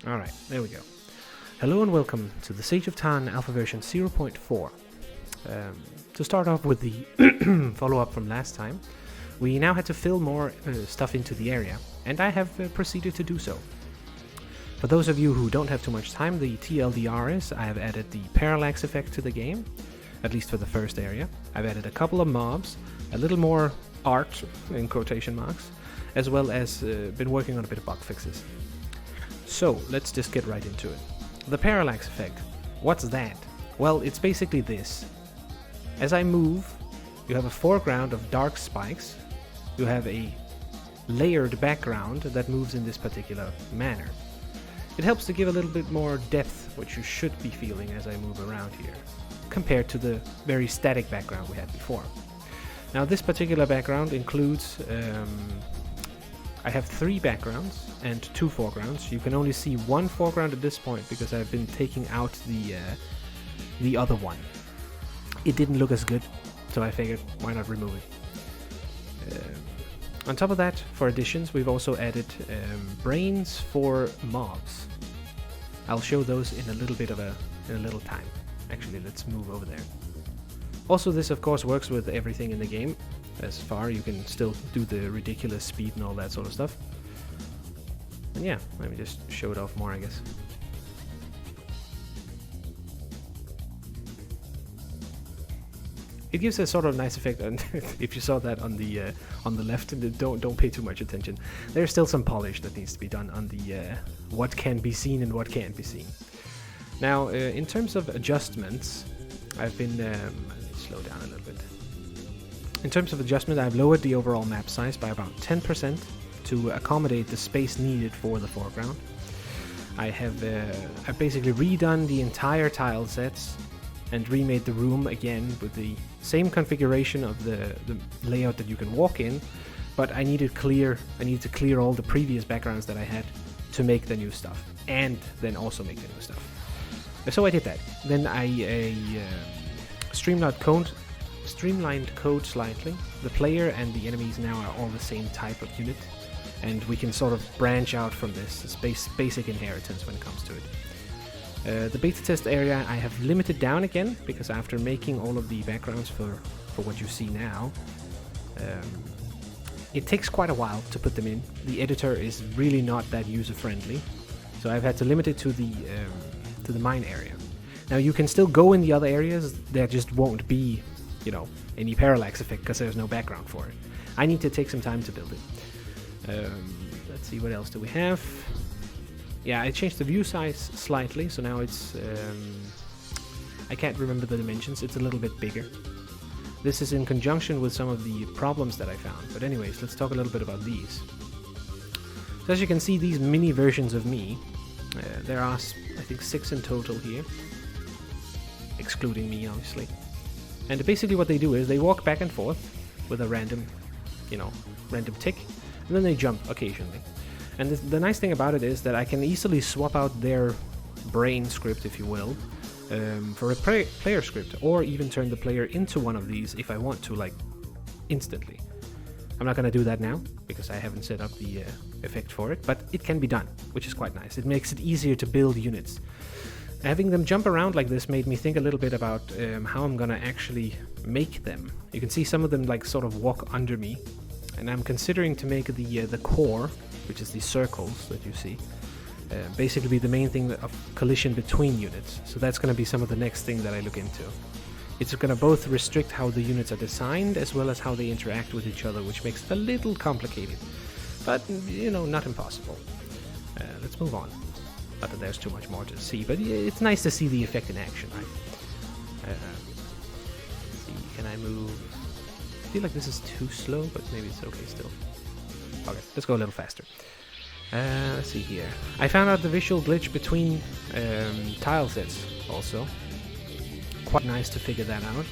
Alright, there we go. Hello and welcome to the Sage of Tarn Alpha version 0.4. To start off with the follow-up from last time, we now had to fill more stuff into the area, and I have proceeded to do so. For those of you who don't have too much time, the TLDR is I have added the Paralax effect to the game, at least for the first area. I've added a couple of mobs, a little more art, in quotation marks, as well as been working on a bit of bug fixes. So, let's just get right into it. The Paralax effect. What's that? Well, it's basically this. As I move, you have a foreground of dark spikes. You have a layered background that moves in this particular manner. It helps to give a little bit more depth, which you should be feeling as I move around here, compared to the very static background we had before. Now, this particular background includes I have 3 backgrounds and 2 foregrounds. You can only see one foreground at this point because I've been taking out the other one. It didn't look as good, so I figured why not remove it. On top of that, for additions, we've also added brains for mobs. I'll show those in a little bit in a little time. Actually, let's move over there. Also, this of course works with everything in the game. As far you can still do the ridiculous speed and all that sort of stuff. And yeah, let me just show it off more, I guess. It gives a sort of nice effect, and if you saw that on the left, don't pay too much attention. There's still some polish that needs to be done on the what can be seen and what can't be seen. Now, in terms of adjustments, I've been let me slow down a little bit. In terms of adjustment, I've lowered the overall map size by about 10% to accommodate the space needed for the foreground. I've basically redone the entire tile sets and remade the room again with the same configuration of the layout that you can walk in, but I needed to clear all the previous backgrounds that I had to make the new stuff, and then also make the new stuff. So I did that. Then I streamlined code slightly. The player and the enemies now are all the same type of unit, and we can sort of branch out from this. It's basic inheritance when it comes to it. The beta test area I have limited down again, because after making all of the backgrounds for what you see now, it takes quite a while to put them in. The editor is really not that user-friendly, so I've had to limit it to the mine area. Now you can still go in the other areas, there just won't be, you know, any parallax effect because there's no background for it. I need to take some time to build it. Let's see, what else do we have? Yeah, I changed the view size slightly, so now it's I can't remember the dimensions, it's a little bit bigger. This is in conjunction with some of the problems that I found. But anyways, let's talk a little bit about these. So as you can see, these mini versions of me, there are, I think, 6 in total here, excluding me, obviously. And basically what they do is they walk back and forth with a random tick, and then they jump occasionally. And the nice thing about it is that I can easily swap out their brain script, if you will, for a player script, or even turn the player into one of these if I want to, like, instantly. I'm not going to do that now, because I haven't set up the effect for it, but it can be done, which is quite nice. It makes it easier to build units. Having them jump around like this made me think a little bit about how I'm gonna actually make them. You can see some of them like sort of walk under me, and I'm considering to make the core, which is the circles that you see, basically be the main thing of collision between units. So that's gonna be some of the next thing that I look into. It's gonna both restrict how the units are designed as well as how they interact with each other, which makes it a little complicated, but you know, not impossible. Let's move on. Not that there's too much more to see, but it's nice to see the effect in action, right? Let's see, can I move? I feel like this is too slow, but maybe it's okay still. Okay, let's go a little faster. Let's see here. I found out the visual glitch between tile sets also. Quite nice to figure that out.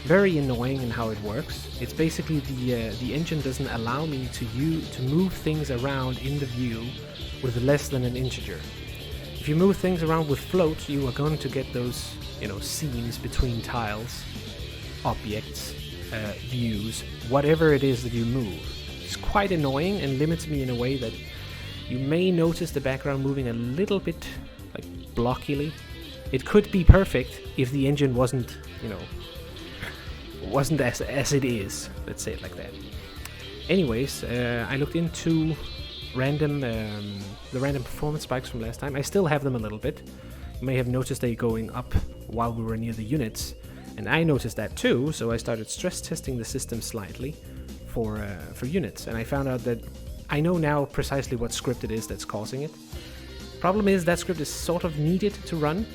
Very annoying in how it works. It's basically the engine doesn't allow me to move things around in the view with less than an integer. If you move things around with float, you are going to get those, you know, seams between tiles, objects, views, whatever it is that you move. It's quite annoying and limits me in a way that You may notice the background moving a little bit like blockily. It could be perfect if the engine wasn't, you know, wasn't as it is. Let's say it like that. Anyways, I looked into the random performance spikes from last time. I still have them a little bit. You may have noticed they going up while we were near the units, and I noticed that too. So I started stress testing the system slightly for units, and I found out that I know now precisely what script it is that's causing it. Problem is that script is sort of needed to run.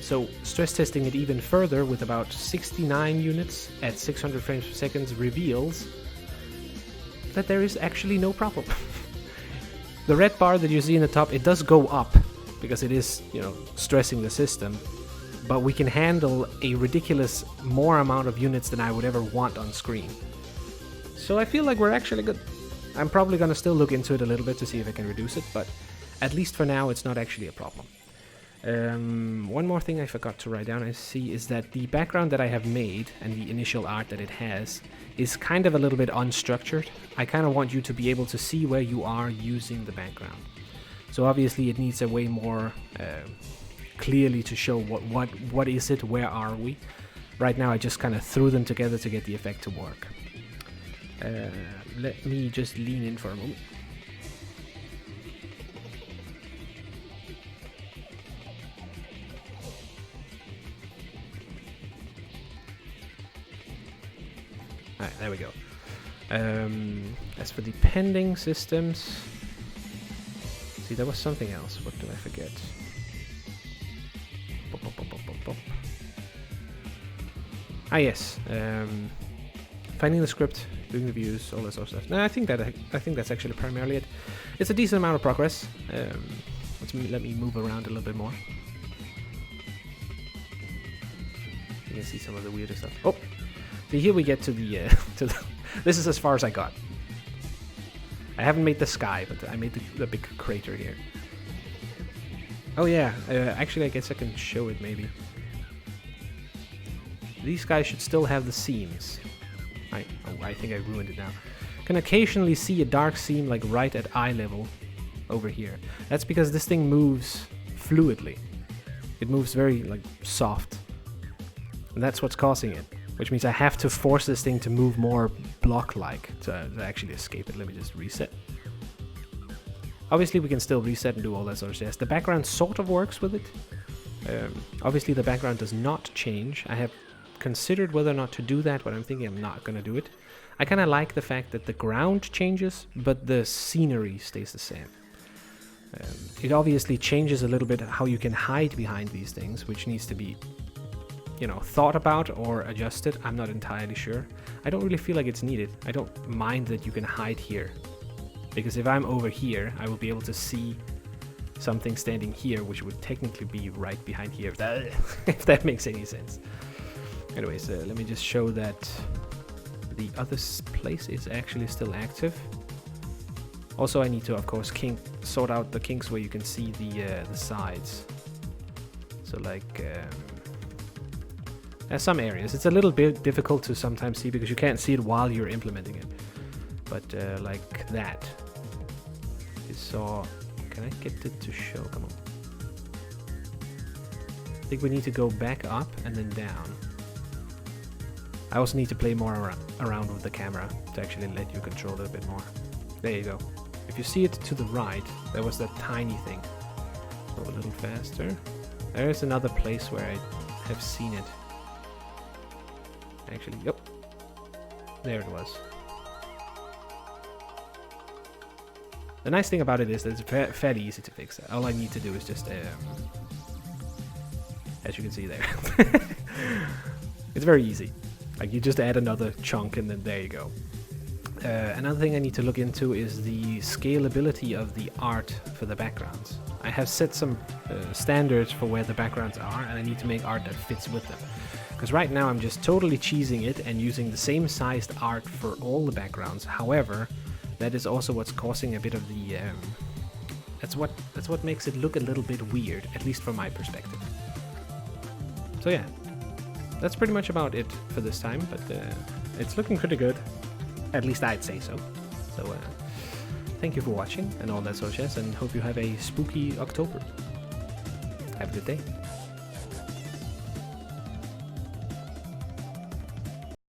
So stress testing it even further with about 69 units at 600 frames per second reveals that there is actually no problem. The red bar that you see in the top, it does go up because it is, you know, stressing the system, but we can handle a ridiculous more amount of units than I would ever want on screen. So I feel like we're actually good. I'm probably gonna still look into it a little bit to see if I can reduce it, but at least for now it's not actually a problem. One more thing I forgot to write down, I see, is that the background that I have made and the initial art that it has is kind of a little bit unstructured. I kind of want you to be able to see where you are using the background. So obviously it needs a way more clearly to show what is it, where are we. Right now I just kind of threw them together to get the effect to work. Let me just lean in for a moment. Alright, there we go. As for the pending systems... See, there was something else. What did I forget? Ah, yes. Finding the script, doing the views, all that sort of stuff. No, I think that's actually primarily it. It's a decent amount of progress. Let me move around a little bit more. You can see some of the weirder stuff. Oh! So here we get to the, this is as far as I got. I haven't made the sky, but I made the big crater here. Oh yeah, actually I guess I can show it maybe. These guys should still have the seams. I think I ruined it now. Can occasionally see a dark seam like right at eye level over here. That's because this thing moves fluidly. It moves very like soft. And that's what's causing it. Which means I have to force this thing to move more block-like to actually escape it. Let me just reset. Obviously we can still reset and do all that sort of stuff. The background sort of works with it. Obviously the background does not change. I have considered whether or not to do that, but I'm thinking I'm not going to do it. I kind of like the fact that the ground changes, but the scenery stays the same. It obviously changes a little bit how you can hide behind these things, which needs to be, you know, thought about or adjusted. I'm not entirely sure. I don't really feel like it's needed. I don't mind that you can hide here, because if I'm over here, I will be able to see something standing here, which would technically be right behind here, if that makes any sense. Anyways, let me just show that the other place is actually still active. Also, I need to, of course, sort out the kinks where you can see the sides. So, like, there's some areas. It's a little bit difficult to sometimes see because you can't see it while you're implementing it. But, like that. You saw... Can I get it to show? Come on. I think we need to go back up and then down. I also need to play more around with the camera to actually let you control it a bit more. There you go. If you see it to the right, there was that tiny thing. Go a little faster. There's another place where I have seen it. Actually, yep. There it was. The nice thing about it is that it's fairly easy to fix. All I need to do is just, as you can see there. It's very easy. Like, you just add another chunk and then there you go. Another thing I need to look into is the scalability of the art for the backgrounds. I have set some standards for where the backgrounds are, and I need to make art that fits with them. Because right now I'm just totally cheesing it and using the same sized art for all the backgrounds. However, that is also what's causing a bit of the... that's what makes it look a little bit weird, at least from my perspective. So yeah. That's pretty much about it for this time, but it's looking pretty good. At least I'd say so. So thank you for watching and all that sort of jazz, and hope you have a spooky October. Have a good day.